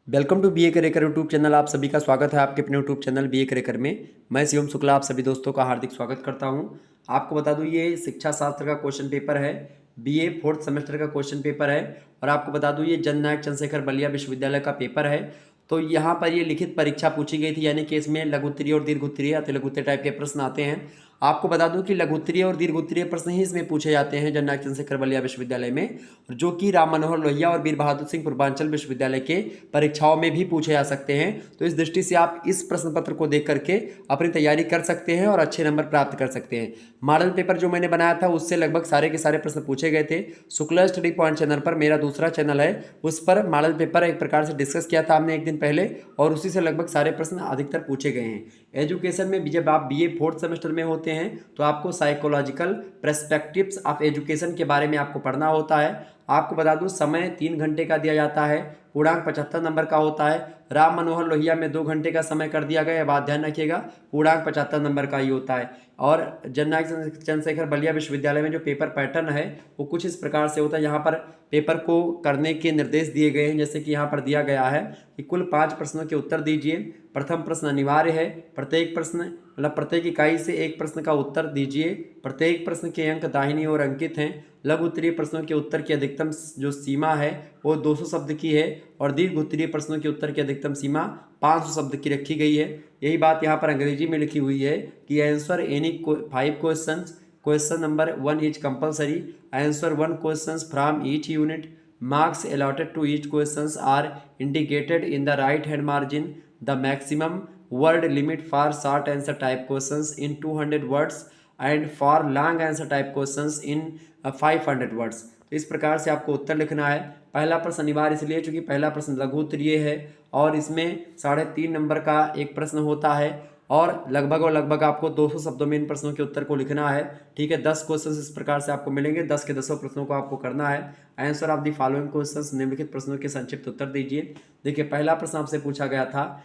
Welcome to B A Karekar YouTube channel. आप सभी का स्वागत है आपके अपने YouTube channel B A Karekar में। मैं शिवम शुक्ला आप सभी दोस्तों का हार्दिक स्वागत करता हूं। आपको बता दूं ये शिक्षा शास्त्र का क्वेश्चन पेपर है, बीए फोर्थ सेमेस्टर का क्वेश्चन पेपर है। और आपको बता दूं ये जननायक चंद्रशेखर बलिया विश्वविद्यालय का पेपर है। तो यहाँ पर ये लिखित परीक्षा पूछी गई थी, यानी कि इसमें लघु उत्तरीय और दीर्घ उत्तरीय अति लघु उत्तरीय टाइप के प्रश्न आते हैं। आपको बता दूं कि लघु उत्तरीय और दीर्घ उत्तरीय प्रश्न ही इसमें पूछे जाते हैं जननायक चंद्रशेखर बलिया विश्वविद्यालय में, जो कि राम मनोहर लोहिया और वीर बहादुर सिंह पूर्वांचल विश्वविद्यालय के परीक्षाओं में भी पूछे जा सकते हैं। तो इस दृष्टि से आप इस प्रश्न पत्र को देख करके अपनी तैयारी कर सकते हैं और अच्छे नंबर प्राप्त कर सकते हैं। मॉडल पेपर जो मैंने बनाया था उससे लगभग सारे के सारे प्रश्न पूछे गए थे। शुक्ला स्टडी पॉइंट चैनल पर मेरा दूसरा चैनल है, उस पर मॉडल पेपर एक प्रकार से डिस्कस किया था हमने एक दिन पहले, और उसी से लगभग सारे प्रश्न अधिकतर पूछे गए हैं। एजुकेशन में जब आप बीए फोर्थ सेमेस्टर में होते हैं तो आपको साइकोलॉजिकल पर्सपेक्टिव्स ऑफ एजुकेशन के बारे में आपको पढ़ना होता है। आपको बता दूं समय 3 घंटे का दिया जाता है, पूर्णांक 75 नंबर का होता है। राम मनोहर लोहिया में 2 घंटे का समय कर दिया गया है, बात ध्यान रखिएगा, पूर्णांक 75 नंबर का ही होता है। और जननायक चंद्रशेखर बलिया विश्वविद्यालय में जो पेपर पैटर्न है वो कुछ इस प्रकार से होता है। यहाँ पर पेपर को करने के निर्देश दिए गए हैं, जैसे कि यहाँ पर दिया गया है कि कुल 5 प्रश्नों के उत्तर दीजिए। प्रथम प्रश्न अनिवार्य है, प्रत्येक प्रश्न मतलब प्रत्येक इकाई से एक प्रश्न का उत्तर दीजिए। प्रत्येक प्रश्न के अंक दाहिनी ओर अंकित हैं। लघु उत्तरीय प्रश्नों के उत्तर की अधिकतम जो सीमा है वो 200 शब्द की है, और दीर्घ उत्तरीय प्रश्नों के उत्तर की अधिकतम सीमा 500 शब्द की रखी गई है। यही बात यहाँ पर अंग्रेजी में लिखी हुई है कि answer any 5 questions, question number 1 is compulsory, answer 1 questions from each unit, marks allotted to each questions are indicated in the right hand margin. The maximum word limit for short answer type questions in 200 words and for long answer type questions in 500 words। तो इस प्रकार से आपको उत्तर लिखना है। पहला प्रश्न अनिवार्य इसलिए क्योंकि पहला प्रश्न लघु उत्तरीय है और इसमें 3.5 नंबर का एक प्रश्न होता है, और लगभग आपको 200 शब्दों में इन प्रश्नों के उत्तर को लिखना है। ठीक है, 10 क्वेश्चन इस प्रकार से आपको मिलेंगे, 10 के 10 प्रश्नों को आपको करना है। Answer of the following questions, निम्नलिखित प्रश्नों के संक्षिप्त उत्तर दीजिए। देखिए पहला प्रश्न आपसे पूछा गया था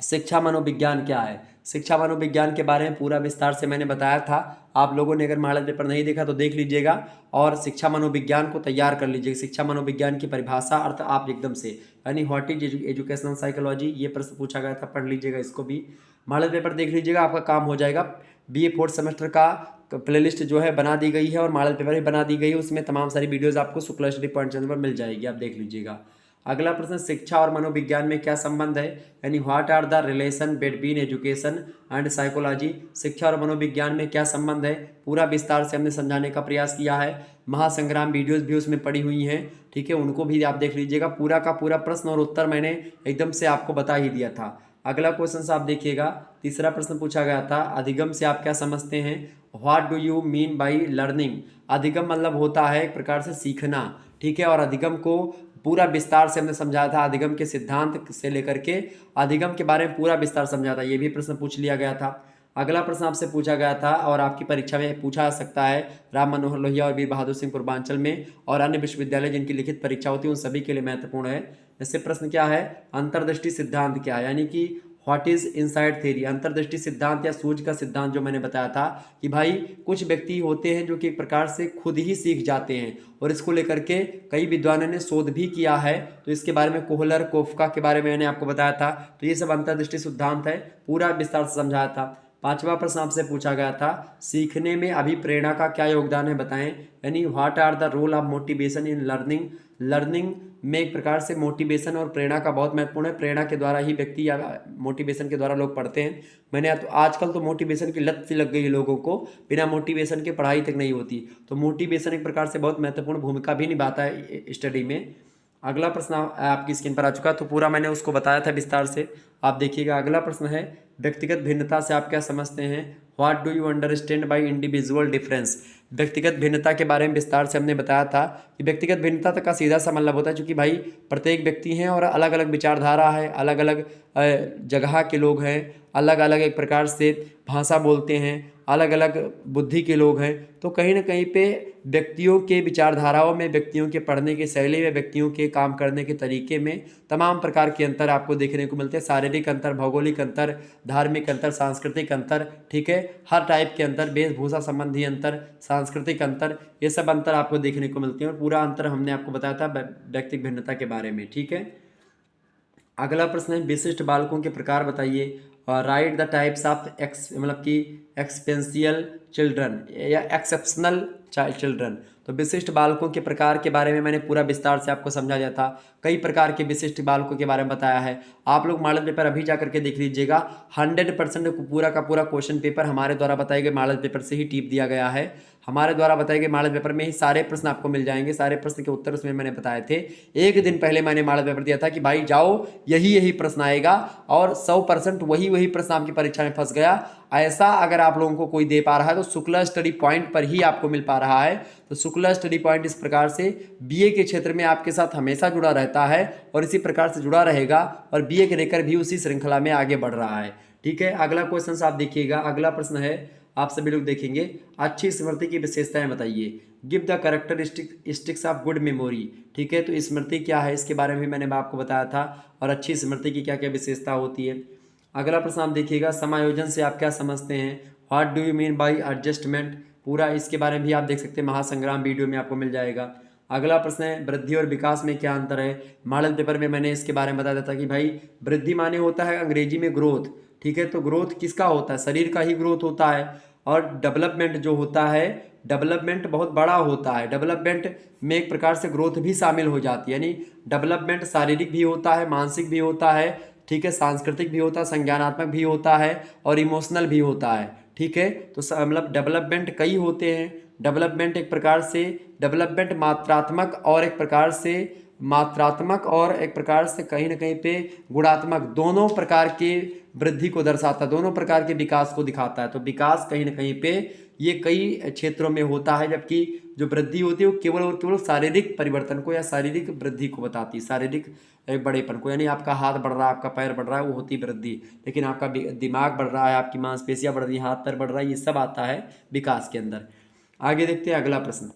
शिक्षा मनोविज्ञान क्या है। शिक्षा मनोविज्ञान के बारे में पूरा विस्तार से मैंने बताया था। आप लोगों ने अगर मॉडल पेपर नहीं देखा तो देख लीजिएगा और शिक्षा मनोविज्ञान को तैयार कर लीजिएगा। शिक्षा मनोविज्ञान की परिभाषा अर्थ आप एकदम से, यानी व्हाट इज एजुकेशनल साइकोलॉजी, ये प्रश्न पूछा गया था, पढ़ लीजिएगा इसको भी। मॉडल पेपर देख लीजिएगा, आपका काम हो जाएगा। बीए फोर्थ सेमेस्टर का प्लेलिस्ट जो है बना दी गई है और मॉडल पेपर भी बना दी गई है, उसमें तमाम सारी वीडियोज़ आपको शुक्ला स्टडी पॉइंट चैनल पर मिल जाएगी, आप देख लीजिएगा। अगला प्रश्न, शिक्षा और मनोविज्ञान में क्या संबंध है, यानी what are the relation between education and psychology. शिक्षा और मनोविज्ञान में क्या संबंध है, पूरा विस्तार से हमने समझाने का प्रयास किया है। महासंग्राम वीडियोस भी उसमें पड़ी हुई हैं, ठीक है, उनको भी आप देख लीजिएगा। पूरा का पूरा प्रश्न और उत्तर मैंने एकदम से आपको बता ही दिया था। अगला क्वेश्चन आप देखिएगा, तीसरा प्रश्न पूछा गया था, अधिगम से आप क्या समझते हैं। What do you mean by learning. अधिगम मतलब होता है एक प्रकार से सीखना, ठीक है, और अधिगम को पूरा विस्तार से हमने समझाया था। अधिगम के सिद्धांत से लेकर के अधिगम के बारे में पूरा विस्तार समझा था, ये भी प्रश्न पूछ लिया गया था। अगला प्रश्न आपसे पूछा गया था और आपकी परीक्षा में पूछा जा सकता है, राम मनोहर लोहिया और वीर बहादुर सिंह पूर्वांचल में और अन्य विश्वविद्यालय जिनकी लिखित परीक्षा होती है उन सभी के लिए महत्वपूर्ण है। जैसे प्रश्न क्या है, अंतर्दृष्टि सिद्धांत क्या है, यानी कि व्हाट इज इनसाइड थ्योरी। अंतर्दृष्टि सिद्धांत या सूझ का सिद्धांत जो मैंने बताया था कि भाई कुछ व्यक्ति होते हैं जो कि एक प्रकार से खुद ही सीख जाते हैं, और इसको लेकर के कई विद्वानों ने शोध भी किया है। तो इसके बारे में कोहलर कोफका के बारे में मैंने आपको बताया था। तो ये सब अंतर्दृष्टि सिद्धांत है, पूरा विस्तार से समझाया था। पांचवा प्रश्न आपसे पूछा गया था, सीखने में अभिप्रेरणा का क्या योगदान है बताएं, यानी what are the role of motivation in learning. Learning में एक प्रकार से मोटिवेशन और प्रेरणा का बहुत महत्वपूर्ण है। प्रेरणा के द्वारा ही व्यक्ति या मोटिवेशन के द्वारा लोग पढ़ते हैं। मैंने तो आजकल तो मोटिवेशन की लत सी लग गई है लोगों को, बिना मोटिवेशन के पढ़ाई तक नहीं होती। तो मोटिवेशन एक प्रकार से बहुत महत्वपूर्ण भूमिका भी निभाता है स्टडी में। अगला प्रश्न आपकी स्क्रीन पर आ चुका है, तो पूरा मैंने उसको बताया था विस्तार से, आप देखिएगा। अगला प्रश्न है, व्यक्तिगत भिन्नता से आप क्या समझते हैं। What do you understand by individual difference. व्यक्तिगत भिन्नता के बारे में विस्तार से हमने बताया था कि व्यक्तिगत भिन्नता तक का सीधा सा मतलब होता है, क्योंकि भाई प्रत्येक व्यक्ति हैं और अलग अलग विचारधारा है, अलग अलग जगह के लोग हैं, अलग अलग एक प्रकार से भाषा बोलते हैं, अलग अलग बुद्धि के लोग हैं। तो कहीं ना कहीं पे व्यक्तियों के विचारधाराओं में, व्यक्तियों के पढ़ने की शैली में, व्यक्तियों के काम करने के तरीके में तमाम प्रकार के अंतर आपको देखने को मिलते हैं। शारीरिक अंतर, भौगोलिक अंतर, धार्मिक अंतर, सांस्कृतिक अंतर, ठीक है, हर टाइप के अंतर, वेशभूषा संबंधी अंतर, सांस्कृतिक अंतर, ये सब अंतर आपको देखने को मिलते हैं। और पूरा अंतर हमने आपको बताया था व्यक्तिगत भिन्नता के बारे में, ठीक है। अगला प्रश्न है विशिष्ट बालकों के प्रकार बताइए। राइट द टाइप्स ऑफ मतलब कि एक्सपेंशियल चिल्ड्रन या एक्सेप्शनल चिल्ड्रन। तो विशिष्ट बालकों के प्रकार के बारे में मैंने पूरा विस्तार से आपको समझा दिया था। कई प्रकार के विशिष्ट बालकों के बारे में बताया है। आप लोग मॉडल पेपर अभी जा करके देख लीजिएगा। 100% पूरा का पूरा क्वेश्चन पेपर हमारे द्वारा बताए गए मॉडल पेपर से ही टिप दिया गया है। हमारे द्वारा बताए गए मॉडल पेपर में ही सारे प्रश्न आपको मिल जाएंगे। सारे प्रश्न के उत्तर उसमें मैंने बताए थे। एक दिन पहले मैंने मॉडल पेपर दिया था कि भाई जाओ यही प्रश्न आएगा, और 100% वही प्रश्न आपकी परीक्षा में फंस गया। ऐसा अगर आप लोगों को कोई दे पा रहा है तो शुक्ला स्टडी पॉइंट पर ही आपको मिल पा रहा है। तो शुक्ला स्टडी पॉइंट इस प्रकार से बीए के क्षेत्र में आपके साथ हमेशा जुड़ा रहता है और इसी प्रकार से जुड़ा रहेगा, और बीए के लेकर भी उसी श्रृंखला में आगे बढ़ रहा है। ठीक है, अगला क्वेश्चन आप देखिएगा। अगला प्रश्न है, आप सभी लोग देखेंगे, अच्छी स्मृति की विशेषताएं बताइए। Give the characteristics of good memory. ठीक है, तो स्मृति क्या है इसके बारे में मैंने आपको बताया था, और अच्छी स्मृति की क्या क्या विशेषता होती है। अगला प्रश्न आप देखिएगा, समायोजन से आप क्या समझते हैं। What do you mean by adjustment. पूरा इसके बारे में भी आप देख सकते हैं, महासंग्राम वीडियो में आपको मिल जाएगा। अगला प्रश्न है, वृद्धि और विकास में क्या अंतर है। मॉडल पेपर में मैंने इसके बारे में बताया था कि भाई वृद्धि माने होता है अंग्रेजी में ग्रोथ। ठीक है, तो ग्रोथ किसका होता है, शरीर का ही ग्रोथ होता है। और डेवलपमेंट जो होता है, डेवलपमेंट बहुत बड़ा होता है। डेवलपमेंट में एक प्रकार से ग्रोथ भी शामिल हो जाती है, यानी डेवलपमेंट शारीरिक भी होता है, मानसिक भी होता है, ठीक है, सांस्कृतिक भी होता है, संज्ञानात्मक भी होता है, और इमोशनल भी होता है। ठीक है, तो मतलब डेवलपमेंट कई होते हैं। डेवलपमेंट एक प्रकार से डेवलपमेंट मात्रात्मक और एक प्रकार से कहीं ना कहीं पे गुणात्मक, दोनों प्रकार के वृद्धि को दर्शाता है, दोनों प्रकार के विकास को दिखाता है। तो विकास कहीं ना कहीं पे ये कई क्षेत्रों में होता है, जबकि जो वृद्धि होती है वो केवल और केवल शारीरिक परिवर्तन को या शारीरिक वृद्धि को बताती है, शारीरिक बड़ेपन को। यानी आपका हाथ बढ़ रहा है, आपका पैर बढ़ रहा है, वो होती वृद्धि। लेकिन आपका दिमाग बढ़ रहा है, आपकी मांसपेशियां बढ़ रही है, हाथ पैर बढ़ रहा है, ये सब आता है विकास के अंदर। आगे देखते हैं अगला प्रश्न।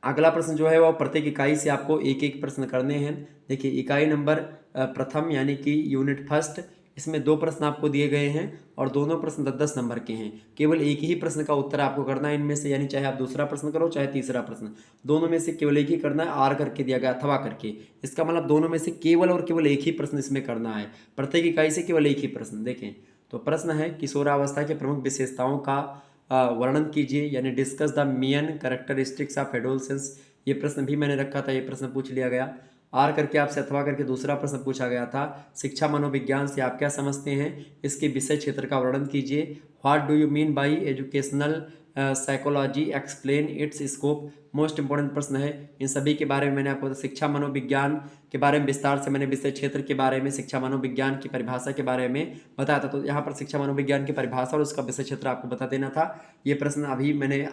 अगला प्रश्न जो है वो प्रत्येक इकाई से आपको एक एक प्रश्न करने हैं। देखिए, इकाई नंबर प्रथम यानी कि यूनिट फर्स्ट, इसमें 2 प्रश्न आपको दिए गए हैं और दोनों प्रश्न 10-10 नंबर के हैं। केवल एक ही प्रश्न का उत्तर आपको करना है इनमें से, यानी चाहे आप दूसरा प्रश्न करो चाहे तीसरा प्रश्न, दोनों में से केवल एक ही करना है। आर करके दिया गया, अथवा करके, इसका मतलब दोनों में से केवल और केवल एक ही प्रश्न इसमें करना है। प्रत्येक इकाई से केवल एक ही प्रश्न। देखें, तो प्रश्न है किशोरावस्था के प्रमुख विशेषताओं का वर्णन कीजिए, यानी discuss the main characteristics of adolescence. ये प्रश्न भी मैंने रखा था, ये प्रश्न पूछ लिया गया। आर करके आपसे अथवा करके दूसरा प्रश्न पूछा गया था, शिक्षा मनोविज्ञान से आप क्या समझते हैं, इसके विषय क्षेत्र का वर्णन कीजिए। What do you mean by educational psychology, explain it's scope. Most important प्रश्न है, इन सभी के बारे में मैंने आपको शिक्षा मनोविज्ञान के बारे में विस्तार से मैंने विषय क्षेत्र के बारे में, शिक्षा मनोविज्ञान की परिभाषा के बारे में बताया था। तो यहाँ पर शिक्षा मनोविज्ञान की परिभाषा और उसका विषय क्षेत्र आपको बता देना था। ये प्रश्न अभी मैंने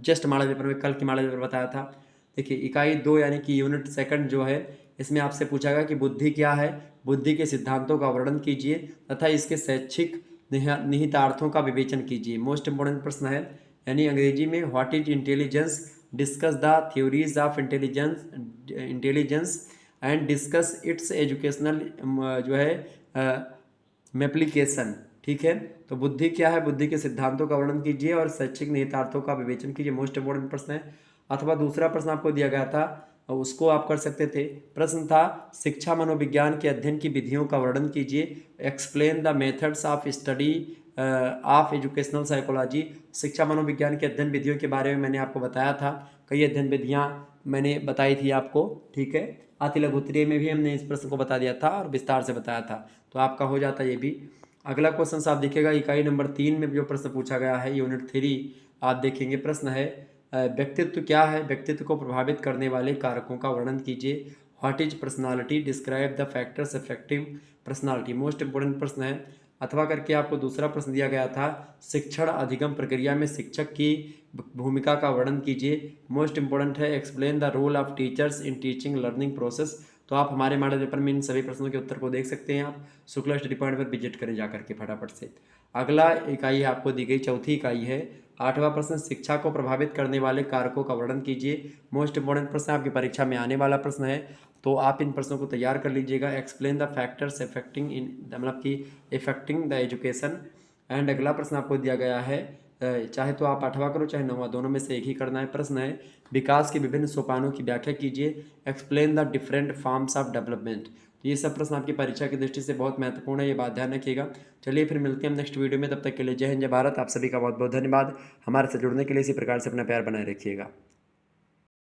जस्ट मॉडल पेपर में, कल की मॉडल पेपर बताया था। देखिए, इकाई 2 यानी कि यूनिट सेकंड जो है, इसमें आपसे पूछा गया कि बुद्धि क्या है, बुद्धि के सिद्धांतों का वर्णन कीजिए तथा इसके शैक्षिक निहितार्थों का विवेचन कीजिए। मोस्ट इंपोर्टेंट प्रश्न है, यानी अंग्रेजी में what is intelligence, discuss the theories of intelligence and discuss it's educational जो है एप्लीकेशन। ठीक है, तो बुद्धि क्या है, बुद्धि के सिद्धांतों का वर्णन कीजिए और शैक्षिक निहितार्थों का विवेचन कीजिए। मोस्ट इंपोर्टेंट प्रश्न है। अथवा दूसरा प्रश्न आपको दिया गया था, उसको आप कर सकते थे। प्रश्न था शिक्षा मनोविज्ञान के अध्ययन की विधियों का वर्णन कीजिए। Explain the methods of study of educational psychology. शिक्षा मनोविज्ञान के अध्ययन विधियों के बारे में मैंने आपको बताया था, कई अध्ययन विधियाँ मैंने बताई थी आपको। ठीक है, अति लघु उत्तरीय में भी हमने इस प्रश्न को बता दिया था और विस्तार से बताया था, तो आपका हो जाता ये भी। अगला क्वेश्चन आप देखिएगा, इकाई नंबर 3 में जो प्रश्न पूछा गया है, यूनिट 3 आप देखेंगे। प्रश्न है व्यक्तित्व क्या है, व्यक्तित्व को प्रभावित करने वाले कारकों का वर्णन कीजिए। What is personality, describe the factors affecting personality. Most important प्रश्न है। अथवा करके आपको दूसरा प्रश्न दिया गया था, शिक्षण अधिगम प्रक्रिया में शिक्षक की भूमिका का वर्णन कीजिए। मोस्ट इंपोर्टेंट है, explain the role of teachers in teaching learning process. तो आप हमारे मॉडल पेपर में इन सभी प्रश्नों के उत्तर को देख सकते हैं। आप शुक्ला स्टडी पॉइंट पर विजिट करें जाकर के फटाफट से। अगला इकाई आपको दी गई, चौथी इकाई है। 8वां प्रश्न, शिक्षा को प्रभावित करने वाले कारकों का वर्णन कीजिए। मोस्ट इंपोर्टेंट प्रश्न, आपकी परीक्षा में आने वाला प्रश्न है, तो आप इन प्रश्नों को तैयार कर लीजिएगा। एक्सप्लेन द फैक्टर्स अफेक्टिंग इन मतलब कि इफेक्टिंग द एजुकेशन। एंड अगला प्रश्न आपको दिया गया है, चाहे तो आप 8वां करो चाहे 9वां, दोनों में से एक ही करना है। प्रश्न है विकास के विभिन्न सोपानों की व्याख्या कीजिए। Explain the different forms of development. तो ये सब प्रश्न आपकी परीक्षा की दृष्टि से बहुत महत्वपूर्ण है, ये बात ध्यान रखिएगा। चलिए फिर मिलते हैं हम नेक्स्ट वीडियो में, तब तक के लिए जय हिंद जय भारत। आप सभी का बहुत बहुत धन्यवाद। हमारे साथ जुड़ने के लिए इसी प्रकार से अपना प्यार बनाए रखिएगा।